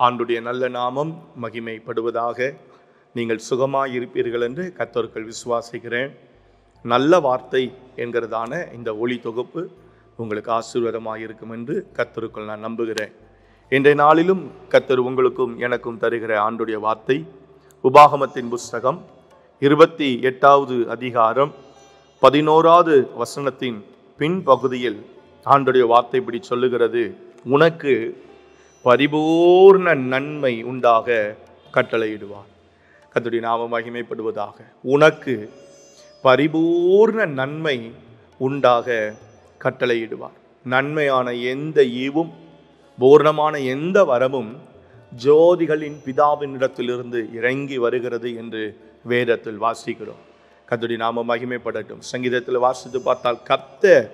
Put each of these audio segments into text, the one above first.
ஆண்டுடைய நல்ல நாமம் மகிமைப்படுவதாக. நீங்கள் சுகமாய் இருப்பீர்கள் என்று கர்த்தருக்குள் விசுவாசிக்கிறேன். நல்ல வார்த்தை என்கிறதான இந்த ஒளி தொகுப்பு உங்களுக்கு ஆசீர்வாதமாக இருக்கும் என்று கர்த்தருக்குள் நான் நம்புகிறேன். இன்றைய நாளிலும் கர்த்தர் உங்களுக்கும் எனக்கும் தருகிற ஆண்டுடைய வார்த்தை உபாகமத்தின் புஸ்தகம் 28வது அதிகாரம் 11வது வசனத்தின் பின்பகுதியில் ஆண்டுடைய வார்த்தை இப்படி சொல்லுகிறது: உனக்கு பரிபூர்ண நன்மை உண்டாக கட்டளையிடுவார். கர்த்தருடைய நாமம் மகிமைப்படுவதாக. உனக்கு பரிபூர்ண நன்மை உண்டாக கட்டளையிடுவார். நன்மையான எந்த ஈவும் பூர்ணமான எந்த வரமும் ஜோதிகளின் பிதாவினிடத்திலிருந்து இறங்கி வருகிறது என்று வேதத்தில் வாசிக்கிறோம். கர்த்தருடைய நாமம் மகிமைப்படட்டும். சங்கீதத்தில் வாசித்து பார்த்தால் கர்த்தர்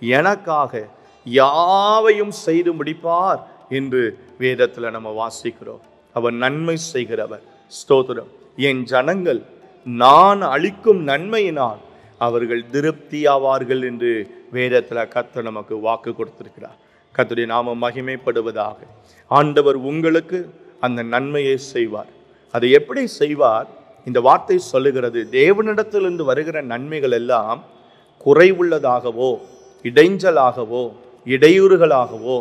எனக்காக யாவையும் செய்து முடிப்பார் என்று வேதத்தில் நம்ம வாசிக்கிறோம். அவர் நன்மை செய்கிறவர். ஸ்தோத்திரம். என் ஜனங்கள் நான் அளிக்கும் நன்மையினால் அவர்கள் திருப்தி ஆவார்கள் என்று வேதத்தில் கர்த்தர் நமக்கு வாக்கு கொடுத்திருக்கிறார். கர்த்தருடைய நாமம் மகிமைப்படுவதாக. ஆண்டவர் உங்களுக்கு அந்த நன்மையை செய்வார். அதை எப்படி செய்வார்? இந்த வார்த்தை சொல்லுகிறது, தேவனிடத்திலிருந்து வருகிற நன்மைகள் எல்லாம் குறைவுள்ளதாகவோ இடைஞ்சலாகவோ இடையூறுகளாகவோ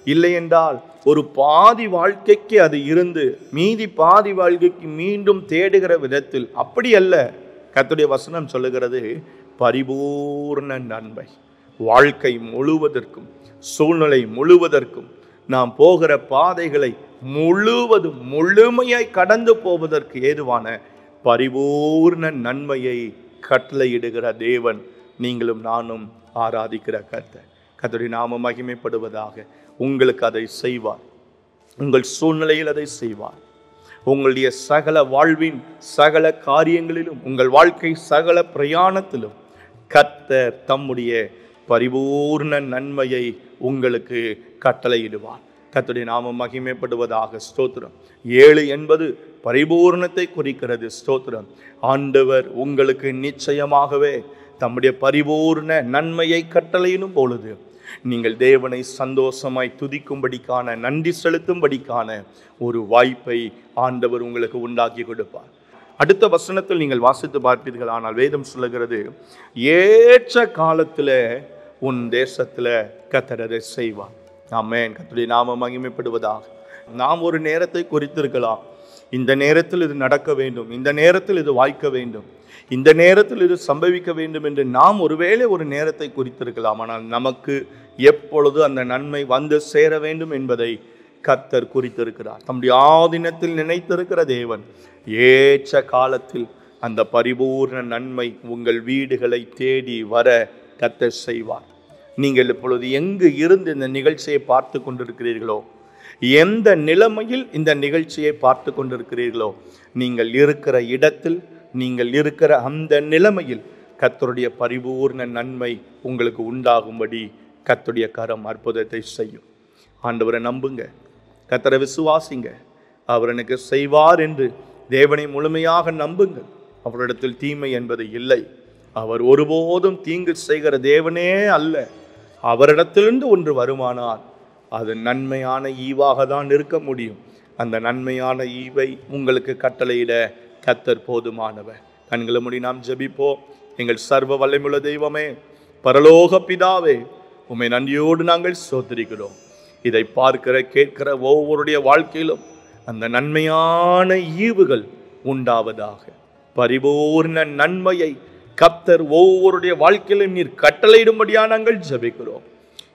இல்லை என்றால் ஒரு பாதி வாழ்க்கைக்கு அது இருந்து மீதி பாதி வாழ்க்கைக்கு மீண்டும் தேடுகிற விதத்தில் அப்படி அல்ல. கர்த்தருடைய வசனம் சொல்லுகிறது பரிபூர்ண நன்மை. வாழ்க்கை முழுவதற்கும் சூழ்நிலை முழுவதற்கும் நாம் போகிற பாதைகளை முழுவதும் முழுமையாய் கடந்து போவதற்கு ஏதுவான பரிபூர்ண நன்மையை கட்டளையிடுகிற தேவன் நீங்களும் நானும் ஆராதிக்கிற கர்த்தர். கர்த்தருடைய நாமம் மகிமைப்படுவதாக. உங்களுக்கு அதை செய்வார். உங்கள் சூழ்நிலையில் அதை செய்வார். உங்களுடைய சகல வாழ்வின் சகல காரியங்களிலும் உங்கள் வாழ்க்கை சகல பிரயாணத்திலும் கர்த்தர் தம்முடைய பரிபூர்ண நன்மையை உங்களுக்கு கட்டளையிடுவார். கர்த்தருடைய நாமம் மகிமைப்படுவதாக. ஸ்தோத்திரம். 7 என்பது பரிபூர்ணத்தை குறிக்கிறது. ஸ்தோத்திரம். ஆண்டவர் உங்களுக்கு நிச்சயமாகவே தம்முடைய பரிபூர்ண நன்மையை கட்டளையிடும் பொழுது நீங்கள் தேவனை சந்தோஷமாய் துதிக்கும்படிக்கான நன்றி செலுத்தும்படிக்கான ஒரு வாய்ப்பை ஆண்டவர் உங்களுக்கு உண்டாக்கி கொடுப்பார். அடுத்த வசனத்தில் நீங்கள் வாசித்து பார்ப்பீர்கள். ஆனால் வேதம் சொல்லுகிறது, ஏற்ற காலத்தில் உன் தேசத்தில் கர்த்தர் அதை செய்வார். ஆமென். கர்த்தருடைய நாமம் மகிமைப்படுவதாக. நாம் ஒரு நேரத்தை குறித்திருக்கலாம். இந்த நேரத்தில் இது நடக்க வேண்டும், இந்த நேரத்தில் இது வாய்க்க வேண்டும், இந்த நேரத்தில் இது சம்பவிக்க வேண்டும் என்று நாம் ஒருவேளை ஒரு நேரத்தை குறித்திருக்கலாம். ஆனால் நமக்கு எப்பொழுது அந்த நன்மை வந்து சேர வேண்டும் என்பதை கர்த்தர் குறித்திருக்கிறார். தம்முடைய ஆதீனத்தில் நினைத்திருக்கிற தேவன் ஏற்ற காலத்தில் அந்த பரிபூர்ண நன்மை உங்கள் வீடுகளை தேடி வர கர்த்தர் செய்வார். நீங்கள் இப்பொழுது எங்கு இருந்து இந்த நிகழ்ச்சியை பார்த்து கொண்டிருக்கிறீர்களோ, எந்த நிலைமையில் இந்த நிகழ்ச்சியை பார்த்து கொண்டிருக்கிறீர்களோ, நீங்கள் இருக்கிற இடத்தில் நீங்கள் இருக்கிற அந்த நிலைமையில் கர்த்தருடைய பரிபூர்ண நன்மை உங்களுக்கு உண்டாகும்படி கர்த்தருடைய கரம் அற்புதத்தை செய்யும். ஆண்டவரை நம்புங்க, கர்த்தரை விசுவாசிங்க. அவர் எனக்கு செய்வார் என்று தேவனை முழுமையாக நம்புங்கள். அவரிடத்தில் தீமை என்பது இல்லை. அவர் ஒருபோதும் தீங்கு செய்கிற தேவனே அல்ல. அவரிடத்திலிருந்து ஒன்று வருமானால் அது நன்மையான ஈவாக தான் இருக்க முடியும். அந்த நன்மையான ஈவை உங்களுக்கு கட்டளையிட கர்த்தர் போதுமானவர். கண்களை மூடி நாம் ஜெபிப்போம். எங்கள் சர்வ வல்லமையுள்ள தெய்வமே, பரலோக பிதாவே, உம்மை நன்றியோடு நாங்கள் ஸ்தோத்திரிக்கிறோம். இதை பார்க்கிற கேட்கிற ஒவ்வொருடைய வாழ்க்கையிலும் அந்த நன்மையான ஈவுகள் உண்டாவதாக. பரிபூர்ண நன்மையை கர்த்தர் ஒவ்வொருடைய வாழ்க்கையிலும் நீர் கட்டளையிடும்படியா நாங்கள் ஜெபிக்கிறோம்.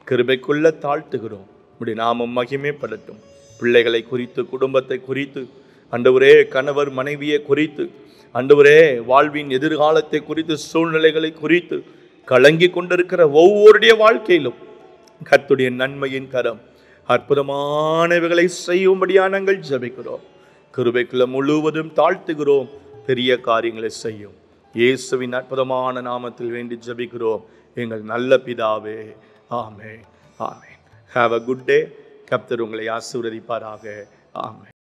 கிருபைக்குள்ள தாழ்த்துகிறோம். உம்முடைய நாமம் மகிமைப்படட்டும். பிள்ளைகளை குறித்து, குடும்பத்தை குறித்து, ஆண்டவரே கணவர் மனைவியை குறித்து, ஆண்டவரே வாழ்வின் எதிர்காலத்தை குறித்து, சூழ்நிலைகளை குறித்து கலங்கி கொண்டிருக்கிற ஒவ்வொருடைய வாழ்க்கையிலும் கர்த்தருடைய நன்மையின் கரம் அற்புதமானவைகளை செய்யும்படியா நாங்கள் ஜெபிக்கிறோம். கிருபைக்குள்ள முழுவதும் தாழ்த்துகிறோம். பெரிய காரியங்களை செய்யும். இயேசுவின் அற்புதமான நாமத்தில் வேண்டி ஜெபிக்கிறோம் எங்கள் நல்ல பிதாவே. ஆமென். ஆமென். Have a good day. கர்த்தர் உங்களை ஆசீர்வதிப்பாராக. ஆமென்.